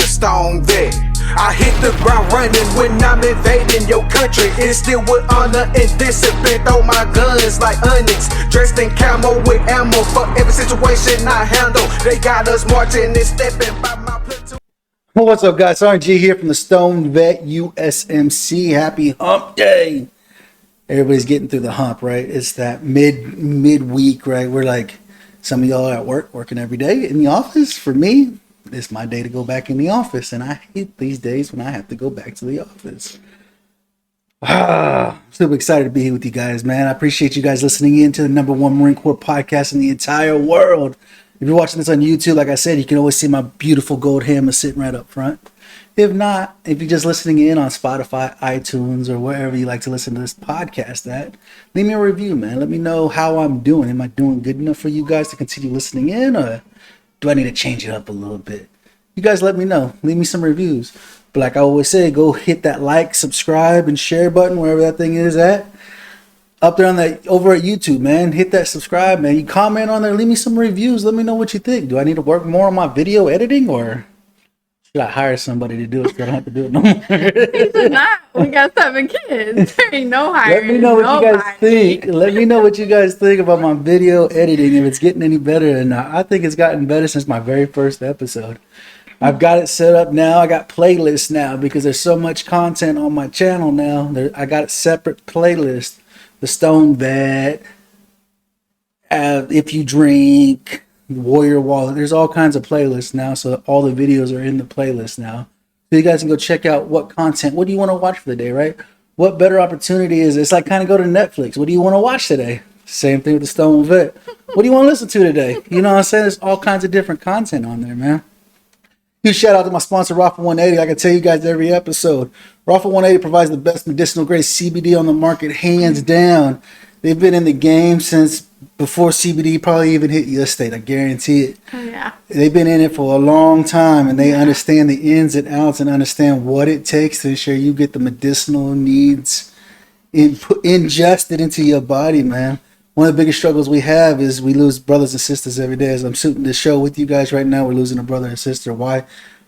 Stoned Vet. I hit the ground running when I'm invading your country. It's still with honor and discipline. Throw my guns like onyx, dressed in camo with ammo for every situation I handle. They got us marching and stepping by my platoon. What's up, guys? RG here from the Stoned Vet USMC. Happy hump day. Everybody's getting through the hump, right? It's that midweek, right? We're like, some of y'all are at work, working every day in the office. For me, it's my day to go back in the office, and I hate these days when I have to go back to the office. I'm super excited to be here with you guys, man. I appreciate you guys listening in to the #1 Marine Corps podcast in the entire world. If you're watching this on YouTube, like I said, you can always see my beautiful gold hammer sitting right up front. If not, if you're just listening in on Spotify, iTunes, or wherever you like to listen to this podcast at, leave me a review, man. Let me know how I'm doing. Am I doing good enough for you guys to continue listening in, or do I need to change it up a little bit? You guys let me know. Leave me some reviews. But like I always say, go hit that like, subscribe, and share button, wherever that thing is at. Up there on that, over at YouTube, man. Hit that subscribe, man. You comment on there. Leave me some reviews. Let me know what you think. Do I need to work more on my video editing, or should I hire somebody to do it so I don't have to do it no more? He should not. We got 7 kids. There ain't no hiring. Let me know what you guys think. Let me know what you guys think about my video editing, if it's getting any better or not. I think it's gotten better since my very first episode. I've got it set up now. I got playlists now because there's so much content on my channel now. I got a separate playlist. The Stoned Vet, If You Drink, Warrior Wallet. There's all kinds of playlists now, so all the videos are in the playlist now. So you guys can go check out what content, what do you want to watch for the day, right? What better opportunity is it? It's like kind of go to Netflix. What do you want to watch today? Same thing with the Stoned Vet. What do you want to listen to today? You know what I'm saying? There's all kinds of different content on there, man. Huge shout out to my sponsor, Raffle 180. Like I tell you guys every episode, Raffle 180 provides the best medicinal grade CBD on the market, hands down. They've been in the game since before CBD probably even hit your state. I guarantee it. Oh, yeah. They've been in it for a long time, and they understand the ins and outs and understand what it takes to ensure you get the medicinal needs ingested into your body, man. One of the biggest struggles we have is we lose brothers and sisters every day. As I'm shooting this show with you guys right now, we're losing a brother and sister. Why?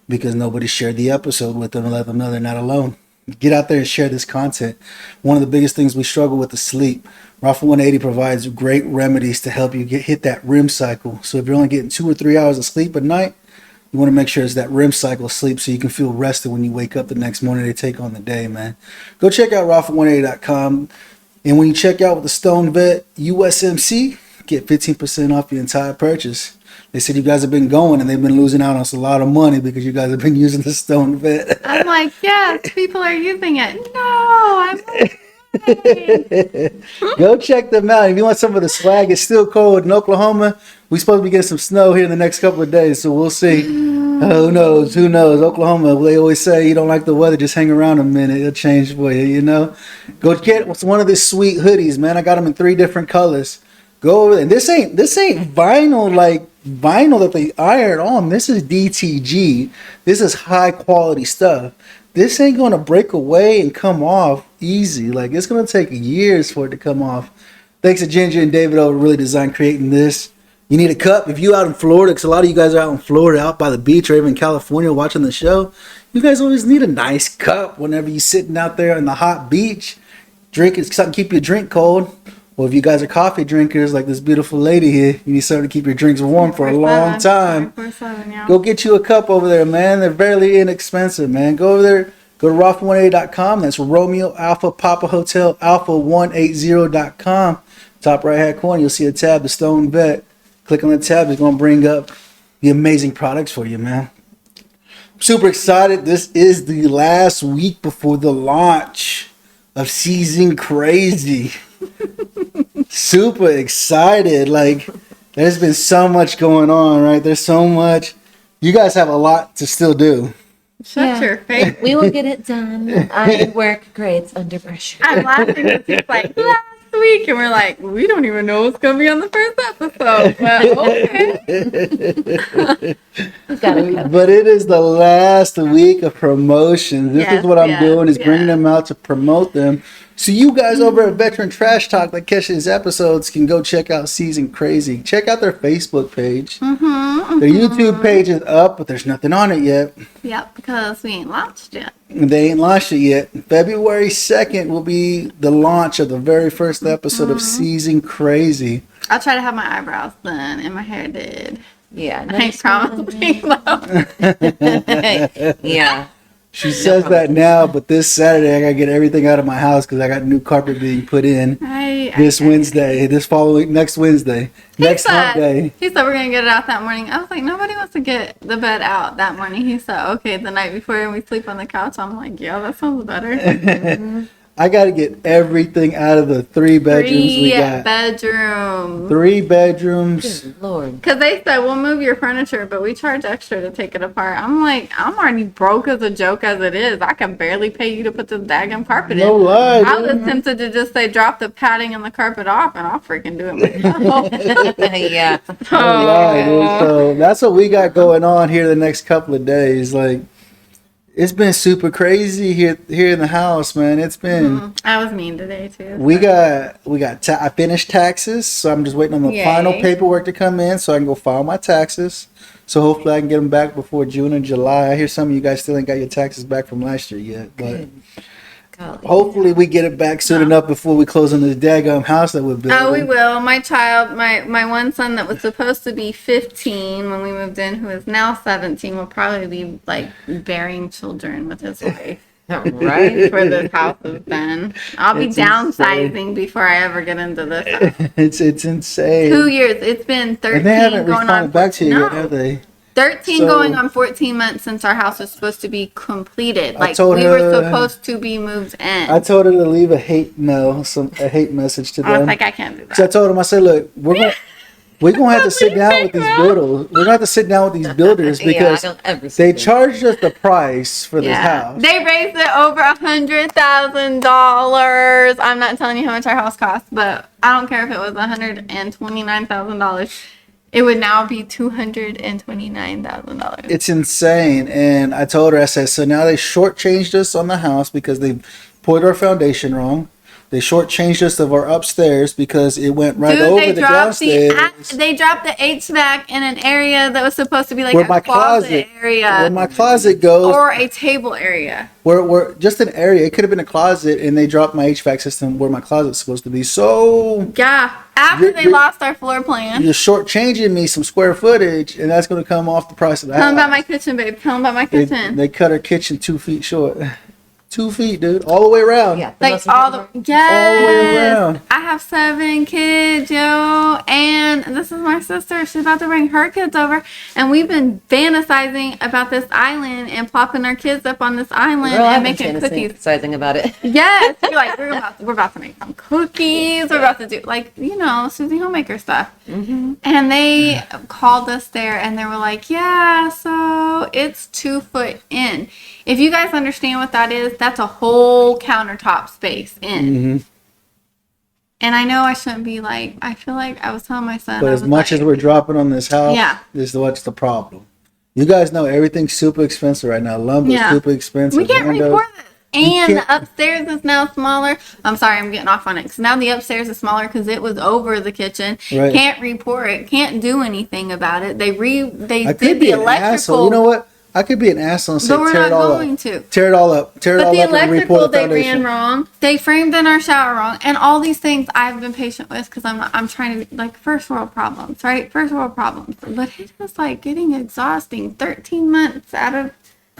Because nobody shared the episode with them and let them know they're not alone. Get out there and share this content. One of the biggest things we struggle with is sleep. Raffle 180 provides great remedies to help you hit that REM cycle. So if you're only getting 2 or 3 hours of sleep at night, you want to make sure it's that REM cycle of sleep so you can feel rested when you wake up the next morning to take on the day, man. Go check out raffle180.com. And when you check out with the Stoned Vet USMC, get 15% off your entire purchase. They said you guys have been going and they've been losing out on a lot of money because you guys have been using the Stoned Vet. I'm like, yes, people are using it. No, I'm okay. Go check them out. If you want some of the swag, it's still cold in Oklahoma. We're supposed to be getting some snow here in the next couple of days, so we'll see. Who knows? Who knows? Oklahoma, they always say you don't like the weather, just hang around a minute. It'll change for you, you know? Go get one of these sweet hoodies, man. I got them in 3 different colors. Go over there. And this ain't vinyl, like vinyl that they iron on. This is DTG. This is high quality stuff. This ain't going to break away and come off easy. Like, it's going to take years for it to come off. Thanks to Ginger and David over really designed creating this. You need a cup. If you out in Florida, because a lot of you guys are out in Florida, out by the beach, or even California watching the show, you guys always need a nice cup whenever you're sitting out there on the hot beach. Drink it, something to keep your drink cold. Or if you guys are coffee drinkers like this beautiful lady here, you need something to keep your drinks warm for a long time. Go get you a cup over there, man. They're fairly inexpensive, man. Go over there. Go to raffle180.com. That's Romeo Alpha Papa Hotel Alpha 180.com. Top right hand corner, you'll see a tab, the Stoned Vet. Click on the tab. It's going to bring up the amazing products for you, man. I'm super excited. This is the last week before the launch of Season Crazy. Super excited. Like, there's been so much going on, right? There's so much. You guys have a lot to still do. Shut your face. We will get it done. I work great under pressure. I'm laughing because he's like, last week, and we're like, we don't even know what's going to be on the first episode. But okay. But it is the last week of promotions. This is what I'm doing, is bringing them out to promote them So you guys over at Veteran Trash Talk that catch these episodes can go check out Season Crazy. Check out their Facebook page. Their YouTube page is up, but there's nothing on it yet. Yep, because we ain't launched yet. They ain't launched it yet. February 2nd will be the launch of the very first episode of Season Crazy. I'll try to have my eyebrows done and my hair did. Yeah. I promise. Yeah. She says that now, but this Saturday I gotta get everything out of my house because I got new carpet being put in next Wednesday, next hump day. He said we're gonna get it out that morning. I was like, nobody wants to get the bed out that morning. He said, okay, the night before we sleep on the couch. I'm like, yeah, that sounds better. I gotta get everything out of the 3 bedrooms we got. 3 bedrooms. Good Lord. Because they said, we'll move your furniture, but we charge extra to take it apart. I'm like, I'm already broke as a joke as it is. I can barely pay you to put this daggum carpet in. No lie. I was tempted to just say, drop the padding and the carpet off, and I'll freaking do it myself. Yeah. No lie, dude. So that's what we got going on here the next couple of days. Like, it's been super crazy here in the house, man. It's been. I was mean today too. I finished taxes, so I'm just waiting on the final paperwork to come in, so I can go file my taxes. So hopefully I can get them back before June or July. I hear some of you guys still ain't got your taxes back from last year yet, but hopefully we get it back soon enough before we close on this daggum house that we're building. Oh, we will. My child, my one son that was supposed to be 15 when we moved in, who is now 17, will probably be like bearing children with his wife. Right. Where this house has been. I'll be downsizing before I ever get into this house. It's insane. 2 years. It's been 13 and they haven't going responded on. back to you yet, have they? 13 going on 14 months since our house was supposed to be completed. Like, we were supposed to be moved in. I told her to leave a hate message to them. I was like, I can't do that. So I told them, I said, look, we're gonna have to sit down with these builders. We're gonna have to sit down with these builders because they charged us the price for this house. They raised it over $100,000. I'm not telling you how much our house costs, but I don't care if it was $129,000. It would now be $229,000. It's insane. And I told her, I said, so now they shortchanged us on the house because they poured our foundation wrong. They shortchanged us of our upstairs because it went over the downstairs. They dropped the HVAC in an area that was supposed to be like where a my closet area. Where my closet goes. Or a table area. Where just an area. It could have been a closet, and they dropped my HVAC system where my closet's supposed to be. So yeah, after they lost our floor plan. You're shortchanging me some square footage, and that's going to come off the price of the house. Tell them about my kitchen, babe. Tell them about my kitchen. They cut our kitchen 2 feet short. 2 feet, dude, all the way around. Yeah, like all the way around. I have 7 kids, yo, and this is my sister. She's about to bring her kids over, and we've been fantasizing about this island and plopping our kids up on this island and making cookies. Fantasizing about it. Yes, we're like we're about to make some cookies. We're about to do Susie Homemaker stuff. Mm-hmm. And they called us there, and they were like, "Yeah, so it's 2 foot in." If you guys understand what that is, that's a whole countertop space in. Mm-hmm. And I know I shouldn't be like, I feel like I was telling my son. But as much as we're dropping on this house, this is what's the problem. You guys know everything's super expensive right now. Lumber's super expensive. We can't report this. And the upstairs is now smaller. I'm sorry, I'm getting off on it. Because now the upstairs is smaller because it was over the kitchen. Right. Can't report it. Can't do anything about it. They did the electrical. You know what? I could be an asshole and say, tear it all up. Tear it all up. Tear it all up and report the foundation. But the electrical they ran wrong. They framed in our shower wrong. And all these things I've been patient with because I'm trying to, like, first world problems, right? First world problems. But it was, like, getting exhausting. 13 months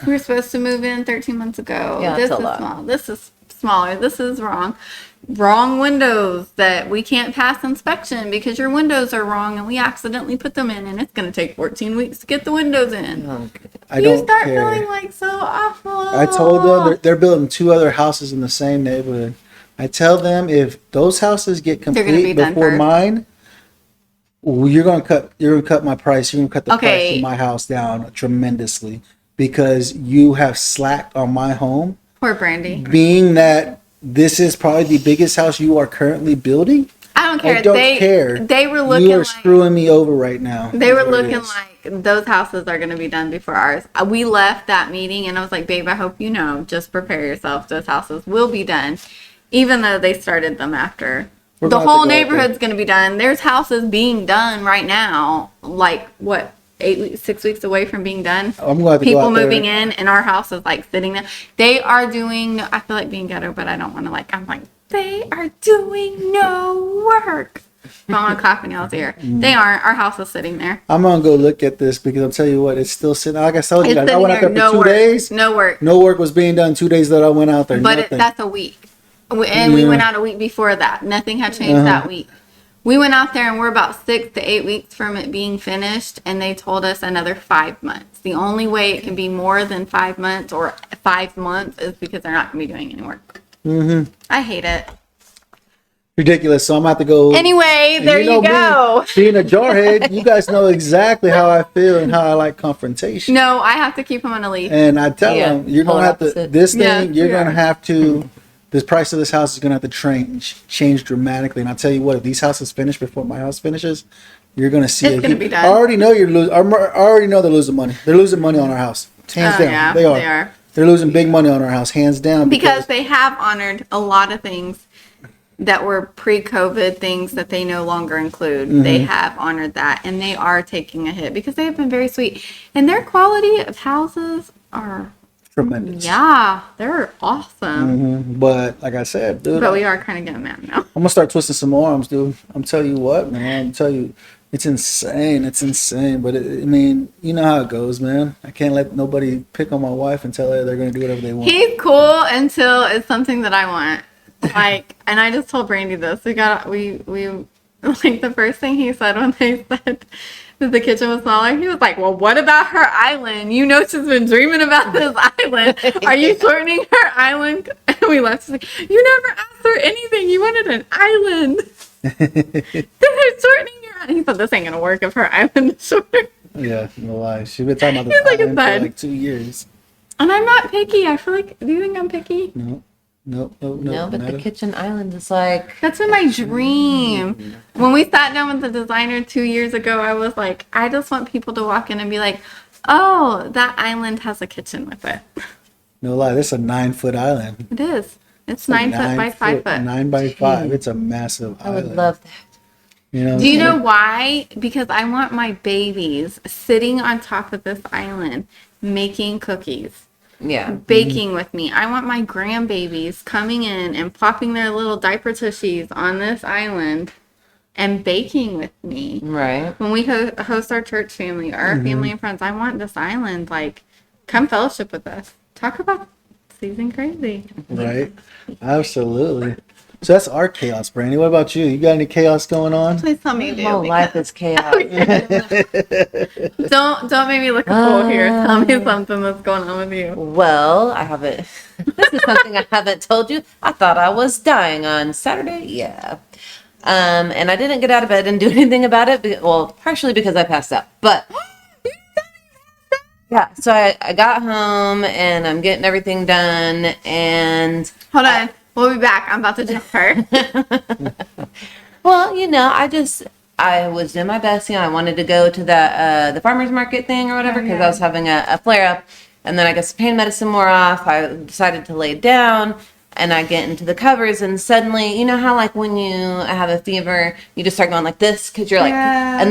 we were supposed to move in 13 months ago. Yeah, this is small. This is smaller. This is wrong. Wrong windows that we can't pass inspection because your windows are wrong and we accidentally put them in and it's going to take 14 weeks to get the windows in. You start feeling like so awful. I told them they're building 2 other houses in the same neighborhood. I tell them if those houses get complete before mine, you're going to cut my price. You're going to cut the price of my house down tremendously because you have slacked on my home. Poor Brandy. Being that this is probably the biggest house you are currently building. I don't care. I don't care. They were looking You are screwing me over right now. They were looking like those houses are going to be done before ours. We left that meeting and I was like, babe, I hope you know, just prepare yourself. Those houses will be done. even though they started them after. We're The gonna have to whole go out there. neighborhood's going to be done. There's houses being done right now, like, what, 6 weeks away from being done? I'm gonna have to go People out there. moving in, and our house is, like, sitting there. They are doing, I feel like being ghetto, but I don't want to, like, I'm like, they are doing no work. If I want to clap in y'all's ear. They aren't. Our house is sitting there. I'm gonna go look at this because I'll tell you what, it's still sitting. Like I told you It's guys, I sitting went out there there, for no 2 work. days. No work. No work was being done 2 days that I went out there. But nothing. that's a week. And we went out a week before that. Nothing had changed that week. We went out there and we're about 6 to 8 weeks from it being finished, and they told us another 5 months. The only way it can be more than 5 months or 5 months is because they're not going to be doing any work. I hate it. Ridiculous. So I'm about to go. Anyway, And there you me, go. being a jarhead, you guys know exactly how I feel and how I like confrontation. No, I have to keep him on a leash. And I tell Yeah, them, you're polar gonna have to. opposite. This thing, Yes, you're we gonna are. have to. The price of this house is gonna have to change dramatically. And I tell you what, if these houses finish before my house finishes, you're gonna see It's it. gonna be done. I already know you're losing. I already know they're losing money. They're losing money on our house. Hands Oh, down, yeah, they are. they are. They're losing big money on our house, hands down. Because they have honored a lot of things that were pre-COVID things that they no longer include. They have honored that, and they are taking a hit because they have been very sweet. And their quality of houses are, tremendous. yeah, they're awesome. But like I said, dude, But we are kind of getting mad now. I'm gonna start twisting some more arms, dude. I'm telling you what, man. I'm telling you, it's insane. It's insane. But I mean, you know how it goes, man. I can't let nobody pick on my wife and tell her they're gonna do whatever they want. He's cool until it's something that I want. Like, and I just told Brandy this. We like the first thing he said when they said that the kitchen was smaller, he was like, well, what about her island? You know, she's been dreaming about this island. Are you shortening her island? And we left. She's like, you never asked her anything. You wanted an island. They're shortening your island. He said, this ain't going to work if her island is shorter. Yeah, no lie. She's been talking about this He's like, island it's for fine. like 2 years. And I'm not picky. I feel like, do you think I'm picky? No, No, but the nada. kitchen island is like, That's been my dream. When we sat down with the designer 2 years ago, I was like, I just want people to walk in and be like, oh, that island has a kitchen with it. No lie. This is a 9-foot island. It is. It's 9 foot by 5 foot. 9 by 5. It's a massive I island. would love that. You know. Do you know why? Because I want my babies sitting on top of this island making cookies, Yeah. baking with me. I want my grandbabies coming in and popping their little diaper tushies on this island and baking with me. Right. When we host our church family, our family and friends, I want this island, like, come fellowship with us. Talk about season crazy. Right. Absolutely. So that's our chaos, Brandy. What about you? You got any chaos going on? Please tell me you do. My whole life is chaos. Don't make me look a fool here. Tell me something that's going on with you. Well, I haven't. This is something I haven't told you. I thought I was dying on Saturday. Yeah. And I didn't get out of bed and do anything about it. Well, partially because I passed out. But yeah, so I got home and I'm getting everything done. And Hold on. We'll be back. I'm about to jump her. well, you know, I was doing my best. You know, I wanted to go to the farmer's market thing or whatever because I was having a flare up. And then I got some pain medicine wore off. I decided to lay down and I get into the covers and suddenly, you know how like when you have a fever, you just start going like this because you're like,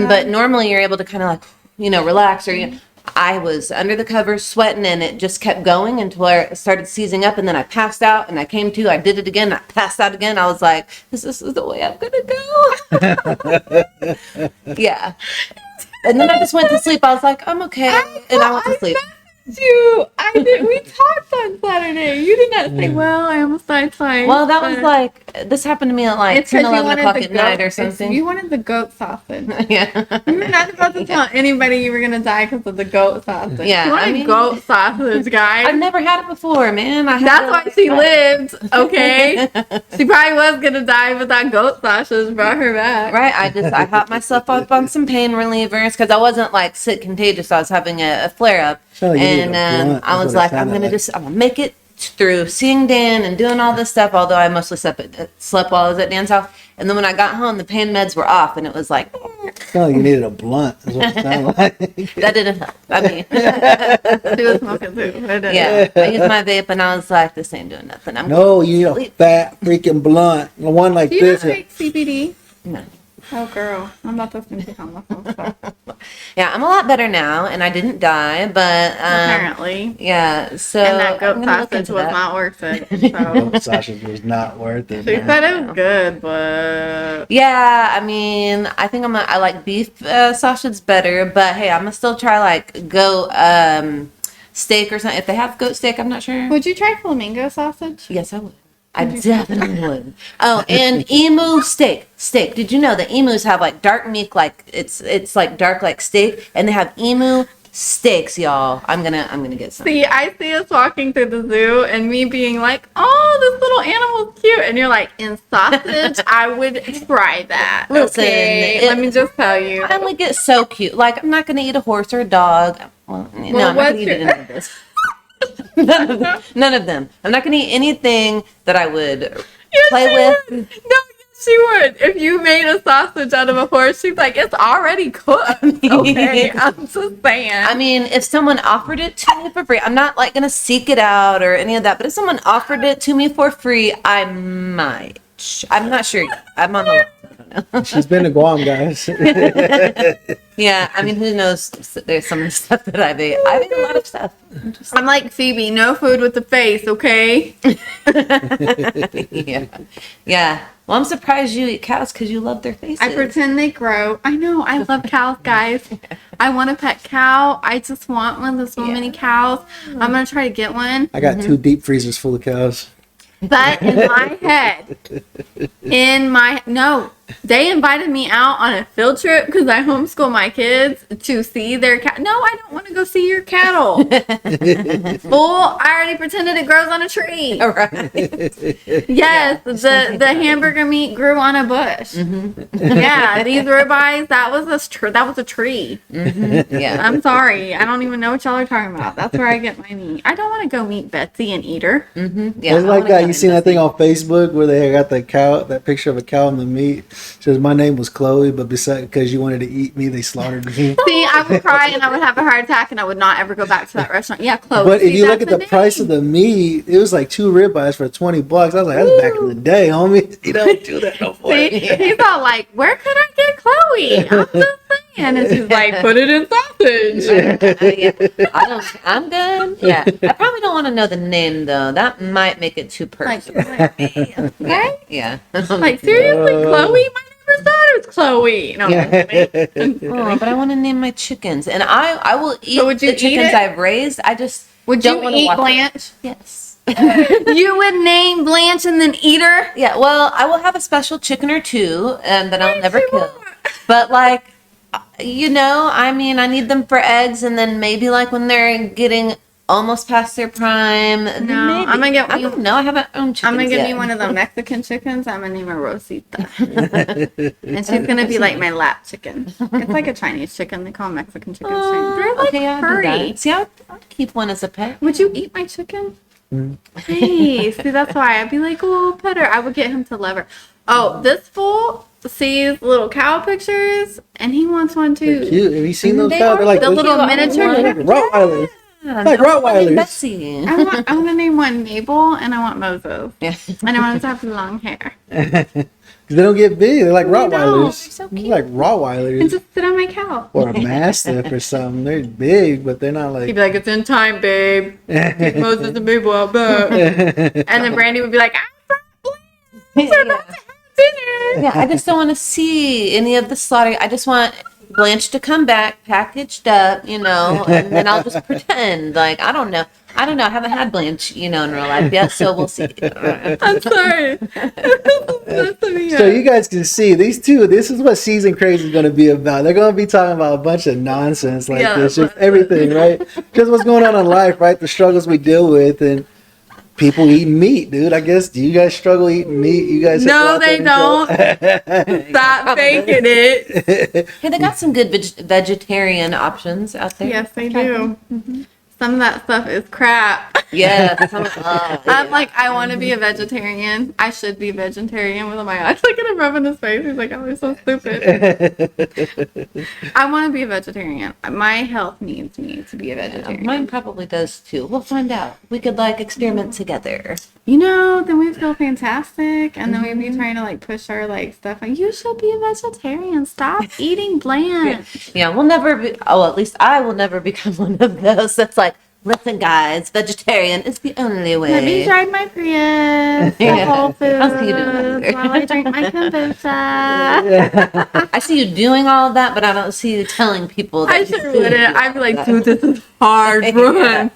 but normally you're able to kind of like, you know, relax or, you know, I was under the covers sweating and it just kept going until I started seizing up and then I passed out and I came to, I did it again, I passed out again. I was like, this is the way I'm going to go. Yeah. And then I just went to sleep. I was like, I'm okay. And I went to sleep. We talked on Saturday. You did not say, well, I almost died twice. Well, that was like, this happened to me at like 10, 11 o'clock at night or something. You wanted the goat sausage. Yeah. You were not about to tell anybody you were going to die because of the goat sausage. Yeah, You wanted goat sausage, guys. I've never had it before, man. That's why she lived, okay? She probably was going to die, but that goat sausage brought her back. Right, I hopped myself up on some pain relievers because I wasn't like sick contagious. I was having a flare up, Sounded like you needed and a blunt, I is was what it like, I'm sounded gonna make it through seeing Dan and doing all this stuff. Although I mostly slept while I was at Dan's house, And then when I got home, the pain meds were off, and it was like, Oh, you needed a blunt. Is what it sounded like. that didn't help. I mean, She was smoking too. It didn't. yeah, I used my vape, and I was like, this ain't doing nothing. I'm No, you need a fat freaking blunt. The one like Do you this. not take CBD? No. Oh, girl. I'm about to sneak on my phone stuff. Yeah, I'm a lot better now, and I didn't die, but Apparently. yeah. So And that goat I'm gonna look sausage into was that. not worth it. So. Sausage was not worth it. She man. said it was good, but Yeah, I mean, I think I like beef sausage better, but hey, I'm gonna still try like goat steak or something. If they have goat steak, I'm not sure. would you try flamingo sausage? Yes, I would. I definitely would. Oh, and emu steak. Steak. Did you know that emus have like dark meat, like it's like dark like steak, and they have emu steaks, y'all. I'm gonna get some. See, I see us walking through the zoo and me being like, oh, this little animal's cute. And you're like, in sausage, I would try that. Listen, okay, let me just tell you. I only get so cute. Like I'm not gonna eat a horse or a dog. Well, no, I'm not what's gonna eat your- any of this. None of them. I'm not gonna eat anything that I would play she with. would. No, yes, she would. If you made a sausage out of a horse, she's like, it's already cooked. Okay, I'm just saying. I mean, if someone offered it to me for free, I'm not like gonna seek it out or any of that. But if someone offered it to me for free, I might. I'm not sure yet. I'm on the line. I don't know. She's been to Guam, guys. Yeah, I mean, who knows? There's some of the stuff that I've ate. I've ate a lot of stuff. I'm like, Phoebe, no food with the face, okay? Yeah, yeah. Well, I'm surprised you eat cows because you love their faces. I pretend they grow. I know, I love cows, guys. I want a pet cow. I just want one. There's so many cows. I'm going to try to get one. I got 2 deep freezers full of cows. But in my head, no, they invited me out on a field trip because I homeschool my kids to see their cat. No, I don't want to go see your cattle. Well, I already pretended it grows on a tree. All right. Yes, the hamburger meat grew on a bush. Yeah, these ribeyes, that was a tree. Yeah. I'm sorry, I don't even know what y'all are talking about. That's where I get my meat. I don't want to go meet Betsy and eat her. Yeah. It's I like wanna that. go You seen that invest thing on Facebook where they got the cow, that picture of a cow and the meat? It says my name was Chloe, but because you wanted to eat me, they slaughtered me. See, I would cry and I would have a heart attack and I would not ever go back to that restaurant. Yeah, Chloe. But if see, you look that's at the price of the meat, it was like 2 ribeyes for $20. I was like, that's back in the day, homie. You don't do that no more. See, he's all like, where could I get Chloe? I'm just saying. And she's like, put it in sausage. Yeah. I'm good. Yeah. I probably don't want to know the name though. That might make it too Like, personal. right? Yeah. Like, seriously, Chloe? My neighbor's daughter's Chloe. No, I'm kidding. Oh, but I want to name my chickens, and I will eat So would you the eat chickens it? I've raised. I just Would don't you want to eat watch Blanche? It. Yes. You would name Blanche and then eat her? Yeah. Well, I will have a special chicken or two, and that I'll never you kill. won't. But like, I mean, I need them for eggs, and then maybe like when they're getting almost past their prime. No, maybe. I'm gonna get I don't know. I haven't owned chickens I'm gonna give yet. me one of the Mexican chickens. I'm gonna name her Rosita. And she's gonna be like my lap chicken. It's like a Chinese chicken. They call them Mexican chickens. They're like Okay, I'll do furry. that. See, I'd keep one as a pet. Would you eat my chicken? Hey, see, that's why I'd be like, oh, pet her. I would get him to love her. Oh, this fool sees little cow pictures, and he wants one too. Cute. Have you seen those They cows? are They're like the little miniature like chicken. Rottweilers. Yeah, Like no, I wanted Rottweilers. Betsy. I'm gonna name one Mabel, and I want Moses, Yeah. and I want him to have long hair, Because they don't get big. They're like They don't. Rottweilers. They're so They're cute. like and Rottweilers. just sit on my cow. Or a Mastiff or something. They're big, but they're not He'd like. be like, it's in time, babe. Take Moses and Mabel out back. And then Brandy would be like, I'm probably we're about to have dinner. Yeah, I just don't want to see any of the slaughter. I just want Blanche to come back packaged up, and then I'll just pretend like I don't know. I haven't had Blanche, in real life yet, so we'll see. I'm sorry. So you guys can see these two. This is what Season Crazy is going to be about. They're going to be talking about a bunch of nonsense like Yeah, this, just but- everything, right? Just what's going on in life, right? The struggles we deal with, and people eating meat, dude. I guess. Do you guys struggle eating meat? You guys? No, they don't. Stop faking it. Hey, they got some good vegetarian options out there. Yes, they do. Some of that stuff is crap. Yes. I'm like, I want to be a vegetarian. I should be a vegetarian with my eyes. Look at him rubbing his face. He's like, oh, he's so stupid. I want to be a vegetarian. My health needs me to be a vegetarian. Mine probably does too. We'll find out. We could like experiment together. You know, then we'd feel fantastic, and then we'd be trying to like push our like stuff. Like, you should be a vegetarian. Stop eating bland. Yeah, we'll never be. Oh, at least I will never become one of those. That's like, listen, guys, vegetarian is the only way. Let me drive my Prius to Yeah. Whole Foods I'll see you doing that. while I drink my kombucha. I see you doing all of that, but I don't see you telling people that. I should wouldn't. I'd be like, dude, this is hard. Run.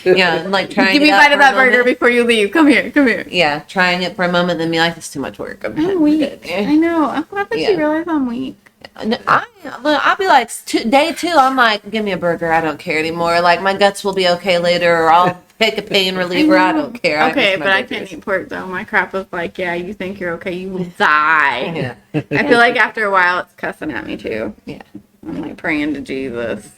Yeah, like trying. Give me a bite of that burger before you leave. Come here. Come here. Yeah, trying it for a moment, then be like, it's too much work. I'm weak. I know. I'm glad that you realize I'm weak. I'll be like, day 2, I'm like, give me a burger. I don't care anymore. Like, my guts will be okay later, or I'll take a pain reliever. I don't care. Okay, but I can't eat pork though. My crap is like, yeah, you think you're okay, you will die. Yeah. I feel like after a while it's cussing at me too. Yeah. I'm like praying to Jesus.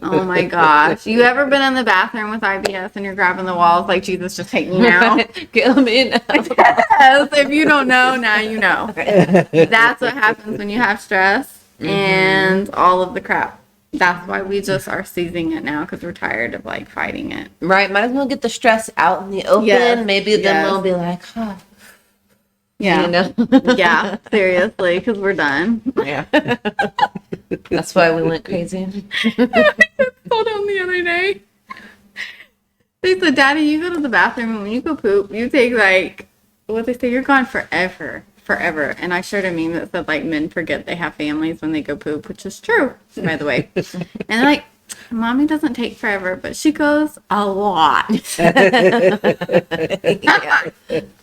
Oh my gosh. You ever been in the bathroom with IBS and you're grabbing the walls like, Jesus, just take me now? Kill me now. Yes, if you don't know, now you know. That's what happens when you have stress and all of the crap. That's why we just are seizing it now, because we're tired of like fighting it. Right, might as well get the stress out in the open. Yes, Maybe then we'll be like, huh. Yeah. You know? Yeah, seriously, because we're done. Yeah. That's why we went crazy. Hold on the other day. They said, Daddy, you go to the bathroom and when you go poop, you take like, what they say, you're gone forever. And I shared a meme that said like men forget they have families when they go poop, which is true, by the way. And like, Mommy doesn't take forever, but she goes a lot. Yeah.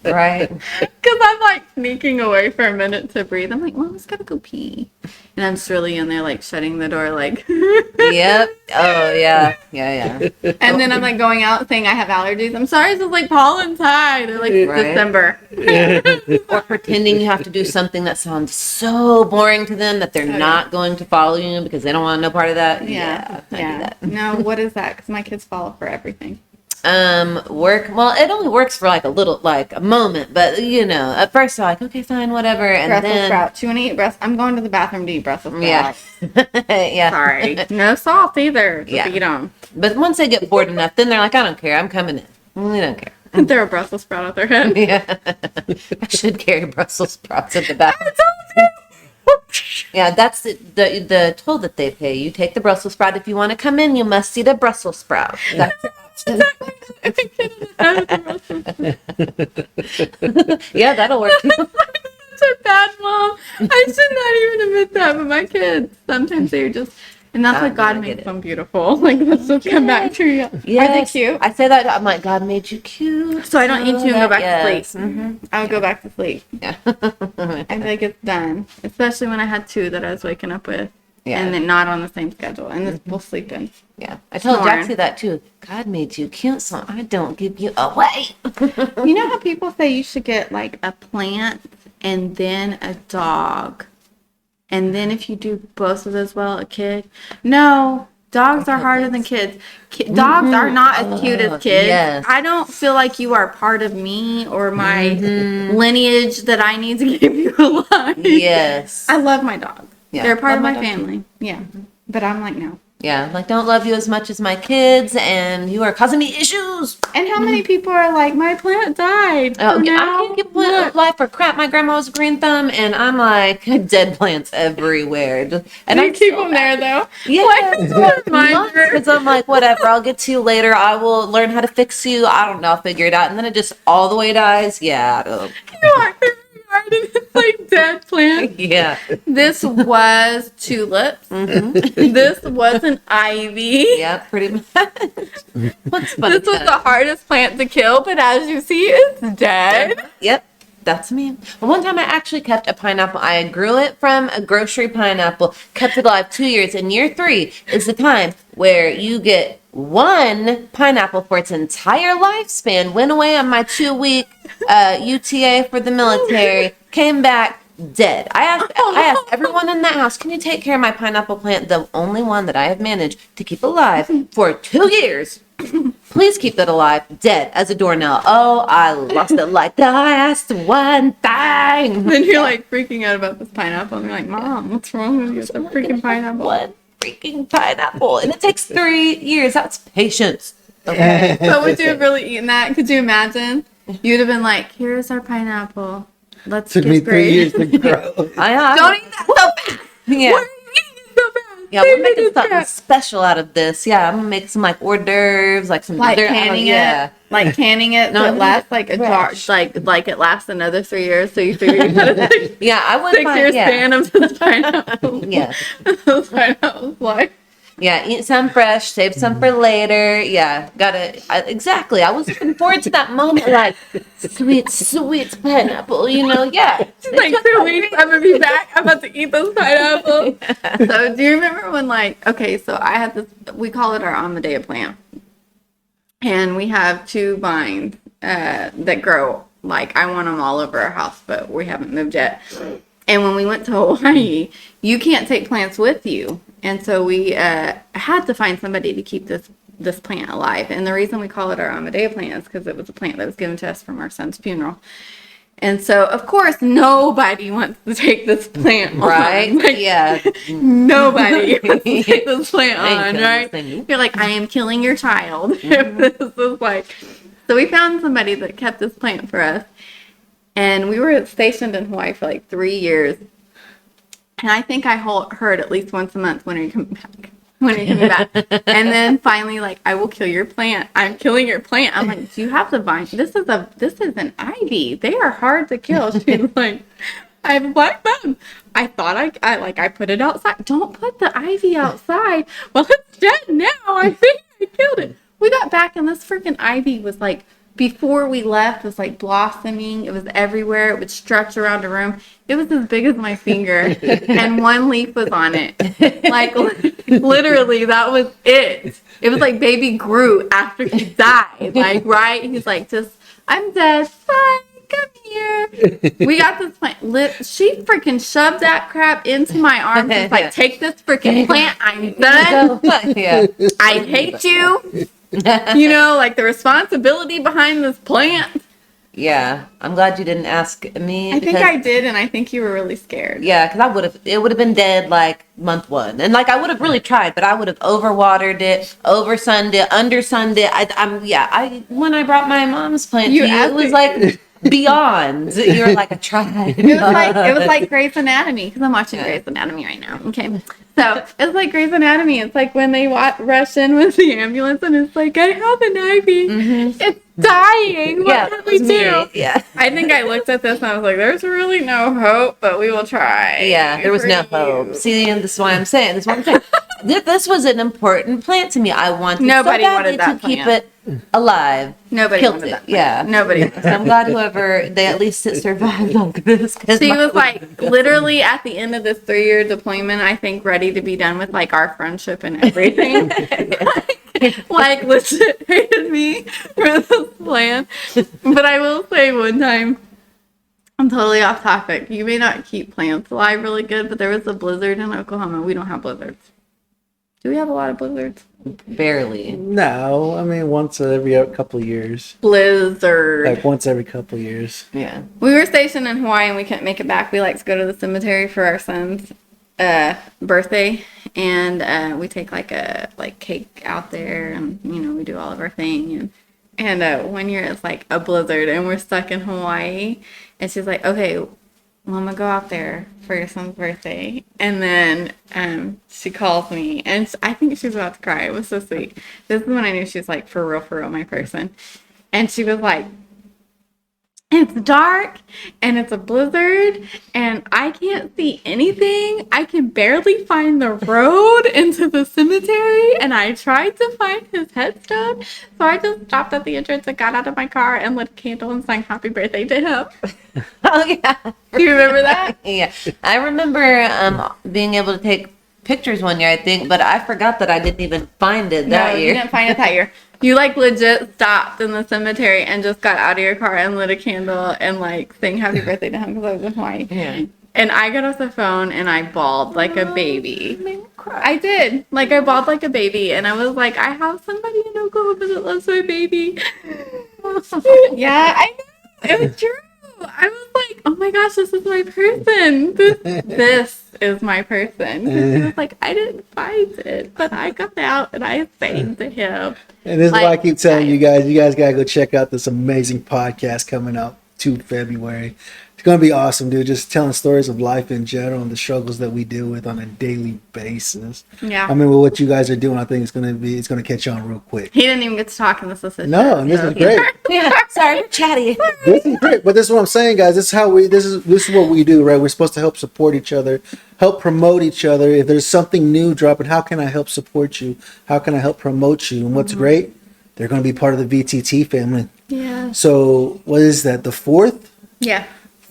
Right. Because I'm like sneaking away for a minute to breathe. I'm like, Mom's gotta go pee. And I'm just really in there like shutting the door like. Yep. Oh, yeah. Yeah. And then I'm like going out saying I have allergies. I'm sorry, this is like pollen's high. They're like Right. December. Or pretending you have to do something that sounds so boring to them that they're not going to follow you because they don't want no part of that. Yeah. I do that. No, what is that? Because my kids follow for everything. Work. Well, it only works for like a little, like a moment, but you know, at first they're like, okay, fine, whatever, and Brussels then sprouts. You want to eat Brussels? I'm going to the bathroom to eat Brussels sprouts. yeah, yeah. Sorry. No salt either. Just Yeah. eat them. But once they get bored enough, then they're like, I don't care, I'm coming in. We don't care. Throw a Brussels sprout out their head. Yeah, I should carry Brussels sprouts at the bathroom. Yeah, that's the toll that they pay. You take the Brussels sprout. If you want to come in, you must eat a Brussels sprout. That's your option. Yeah, that'll work too. Such a bad mom. I should not even admit that, but my kids, sometimes they're just, and that's why God makes them beautiful. Like, let's just come back to you. Yes. Are they cute? I say that, I'm like, God made you cute. So I don't eat two and go back to Yes. sleep. I would go back to sleep. Yeah. I'd be like, it's done. Especially when I had 2 that I was waking up with. Yeah. And then not on the same schedule. And this both sleeping. Yeah. I told Snoring. Jaxie that too. God made you cute, so I don't give you away. You know how people say you should get like a plant and then a dog? And then if you do both of those well, a kid? No. Dogs are harder than kids. Dogs are not as cute as kids. Yes. I don't feel like you are part of me or my lineage that I need to keep you alive. Yes. I love my dog. Yeah, They're part of love my my dog, family. Yeah. But I'm like, no. Yeah. Like, don't love you as much as my kids, and you are causing me issues. And how many people are like, my plant died? Oh, So yeah, now, I can't give plant life for crap. My grandma was a green thumb, and I'm like, dead plants everywhere. And I keep them there though. Yeah, Like, reminder. because I'm like, whatever, I'll get to you later. I will learn how to fix you. I don't know, I'll figure it out. And then it just all the way dies. Yeah. I don't- You walk through the garden, it's like dead plants. Yeah. This was tulips. This was an ivy. Yeah, pretty much. What's funny? This was the hardest plant to kill, but as you see, it's dead. Yep. That's me. One time I actually kept a pineapple. I grew it from a grocery pineapple, kept it alive 2 years, and year 3 is the time where you get one pineapple for its entire lifespan. Went away on my 2-week UTA for the military, came back, dead. I asked everyone in that house, can you take care of my pineapple plant, the only one that I have managed to keep alive for 2 years? Please keep it alive. Dead as a doornail. Oh, I lost it like the last one thing. Then you're like freaking out about this pineapple, and you're like, Mom, what's wrong with you? It's a freaking pineapple. One freaking pineapple. And it takes 3 years. That's patience. Okay. So would you have really eaten that? Could you imagine? You'd have been like, here's our pineapple. Let's Took get me 3 great. years to grow. Don't eat that so fast. Yeah. Why are you eating it so fast? Yeah, we're making something special out of this. Yeah, I'm gonna make some like hors d'oeuvres, like some Like dessert. canning Yeah. it, like canning it, No, so it lasts like a jar, fresh. like it lasts another 3 years. So you figure you got a Yeah, I wouldn't 6 year mind. Yeah. span of this pineapple. Yeah. Those pineapples, like. Yeah, eat some fresh, save some for later. Yeah, exactly. I was looking forward to that moment, like sweet pineapple. Yeah. She's like, 2 weeks, I'm gonna be back. I'm about to eat those pineapples. So, do you remember when, like, okay, so I had this, we call it our Amadea plant. And we have 2 vines that grow. Like, I want them all over our house, but we haven't moved yet. And when we went to Hawaii, you can't take plants with you. And so we had to find somebody to keep this plant alive. And the reason we call it our Amadea plant is because it was a plant that was given to us from our son's funeral. And so, of course, nobody wants to take this plant on. Right? Like, Yeah. nobody wants to take this plant I ain't on, killing right? this thing. You're like, I am killing your child. If this is like... So we found somebody that kept this plant for us. And we were stationed in Hawaii for like 3 years. And I think I heard at least once a month, when are you coming back? When are you coming back? And then finally, like, I will kill your plant. I'm killing your plant. I'm like, do you have the vine? This is an ivy. They are hard to kill. She's like, I have a black thumb. I thought I put it outside. Don't put the ivy outside. Well, it's dead now. I think I killed it. We got back and this freaking ivy was like, before we left, was like blossoming. It was everywhere. It would stretch around a room. It was as big as my finger, and 1 leaf was on it. Like, literally, that was it. It was like baby Groot after he died. Like, right? He's like, I'm dead. Bye. Come here. We got this plant. She freaking shoved that crap into my arms. It's like, take this freaking plant. I'm done. Yeah. I hate you. Like the responsibility behind this plant. Yeah. I'm glad you didn't ask me. I think I did, and I think you were really scared. Yeah, because it would have been dead like month 1. And like I would have really tried, but I would have overwatered it, oversunned it, undersunned it. When I brought my mom's plant to you, it was like beyond. You were like, I tried. It was like Grey's Anatomy, because I'm watching Grey's Anatomy right now. Okay. So it's like Grey's Anatomy. It's like when they rush in with the ambulance and it's like, I have an ivy. Mm-hmm. It's dying. What can we do? Yeah. I think I looked at this and I was like, there's really no hope, but we will try. Yeah, there was no hope. See, and this is why I'm saying. This was an important plant to me. I wanted Nobody so badly wanted that to keep plant. it alive. Nobody Killed wanted it. that plant. Yeah. Nobody. So I'm glad they at least survived like this. She was like literally at the end of this 3-year deployment, I think, ready to be done with like our friendship and everything. like legit hated me for this plan. But I will say one time, I'm totally off topic. You may not keep plants alive really good, but there was a blizzard in Oklahoma. We don't have blizzards. Do we have a lot of blizzards? Barely. No, I mean once every couple of years. Blizzard. Like once every couple of years. Yeah. We were stationed in Hawaii and we couldn't make it back. We like to go to the cemetery for our son's birthday, and we take like a cake out there, and we do all of our thing. And 1 year it's like a blizzard, and we're stuck in Hawaii. And she's like, "Okay, well, I'm gonna go out there for your son's birthday." And then she calls me, and I think she was about to cry. It was so sweet. This is when I knew she was like for real my person. And she was like, it's dark and it's a blizzard and I can't see anything. I can barely find the road into the cemetery, and I tried to find his headstone. So I just stopped at the entrance and got out of my car and lit a candle and sang happy birthday to him. Oh yeah. Do you remember that? Yeah. I remember being able to take pictures one year, I think, but I forgot that I didn't even find it that year. You didn't find it that year. You like legit stopped in the cemetery and just got out of your car and lit a candle and like sang happy birthday to him because I was in Hawaii. Yeah. And I got off the phone and I bawled like a baby. I did. Like, I bawled like a baby. And I was like, I have somebody in Oklahoma that loves my baby. Yeah, I know. It was true. I was like, oh my gosh, this is my person. This is my person. 'Cause he was like, I didn't find it, but I got out and I sang to him. And this is Like, why I keep telling you guys got to go check out this amazing podcast coming out 2 February. It's going to be awesome, dude. Just telling stories of life in general and the struggles that we deal with on a daily basis. Yeah. I mean, with what you guys are doing, I think it's going to catch on real quick. He didn't even get to talk in this assistant. No, and this is great. Yeah, sorry, we're chatty. This is great, but this is what I'm saying, guys. This is what we do, right? We're supposed to help support each other, help promote each other. If there's something new dropping, how can I help support you? How can I help promote you? And what's great, they're going to be part of the VTT family. Yeah. So what is that? The 4th? Yeah.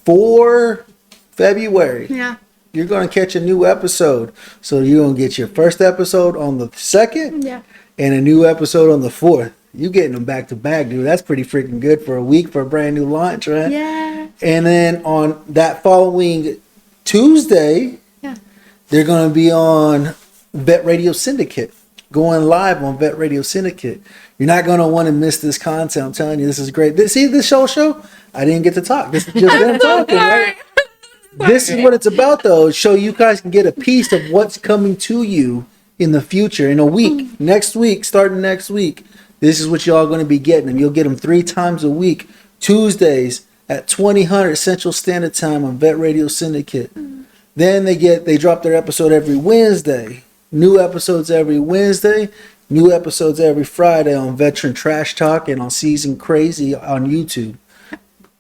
4 February. Yeah. You're going to catch a new episode. So you're going to get your first episode on the 2nd Yeah. and a new episode on the 4th. You getting them back to back, dude. That's pretty freaking good for a week for a brand new launch, right? Yeah. And then on that following Tuesday, Yeah. they're going to be on Vet Radio Syndicate, going live on Vet Radio Syndicate. You're not going to want to miss this content. I'm telling you, this is great. See this show? I didn't get to talk. This is just them talking, right? This is what it's about, though. So you guys can get a piece of what's coming to you in the future, in a week, next week, starting next week. This is what y'all going to be getting, and you'll get them 3 times a week, Tuesdays at 2000 Central Standard Time on Vet Radio Syndicate. Then they drop their episode every Wednesday. New episodes every Wednesday. New episodes every Friday on Veteran Trash Talk and on Season Crazy on YouTube.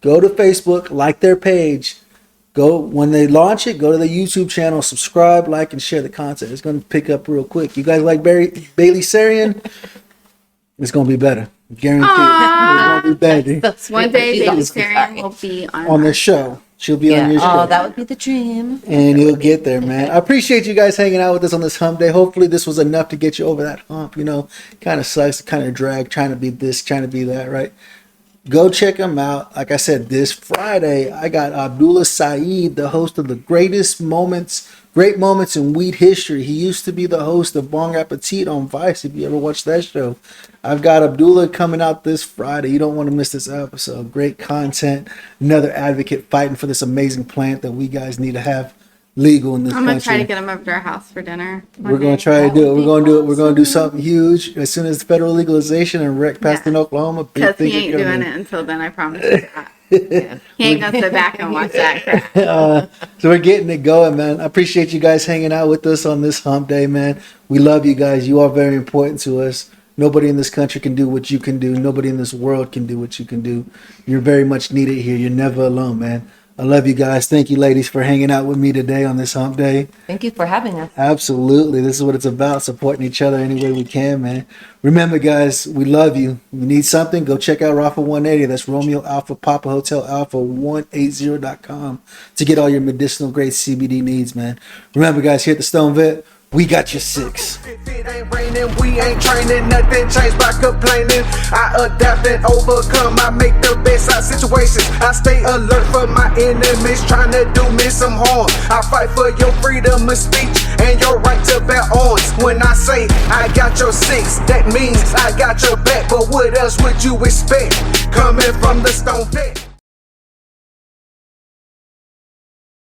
Go to Facebook, like their page. Go when they launch it. Go to the YouTube channel, subscribe, like, and share the content. It's going to pick up real quick. You guys like Bailey Sarian? It's going to be better. Guaranteed. It's going to be better. One day, She's Baby awesome. Sarian will be On the show. She'll be on your show. Oh, that would be the dream. And you'll get there, man. I appreciate you guys hanging out with us on this hump day. Hopefully this was enough to get you over that hump. You know, kind of sucks, kind of drag, trying to be this, trying to be that, right? Go check them out. Like I said, this Friday, I got Abdullah Saeed, the host of the Great Moments in Weed History. He used to be the host of Bong Appetit on Vice, if you ever watched that show. I've got Abdullah coming out this Friday. You don't want to miss this episode. Great content. Another advocate fighting for this amazing plant that we guys need to have legal in this I'm country. going to try to get him over to our house for dinner. We're going to try to do it. We're going to do it. We're going to do something huge as soon as federal legalization and rec passed in Oklahoma. Because he ain't doing it until then, I promise you that. Yeah. He ain't going to sit back and watch that crap. So we're getting it going, man. I appreciate you guys hanging out with us on this hump day, man. We love you guys. You are very important to us. Nobody in this country can do what you can do. Nobody in this world can do what you can do. You're very much needed here. You're never alone, man. I love you guys. Thank you, ladies, for hanging out with me today on this hump day. Thank you for having us. Absolutely. This is what it's about, supporting each other any way we can, man. Remember, guys, we love you. You need something, go check out Rafa 180. That's Romeo Alpha Papa Hotel Alpha 180.com to get all your medicinal grade CBD needs, man. Remember, guys, here at the Stoned Vet, we got your 6. If it ain't raining, we ain't training. Nothing changed by complaining. I adapt and overcome. I make the best out of situations. I stay alert for my enemies trying to do me some harm. I fight for your freedom of speech and your right to bear arms. When I say I got your 6, that means I got your back. But what else would you expect coming from the Stoned Vet?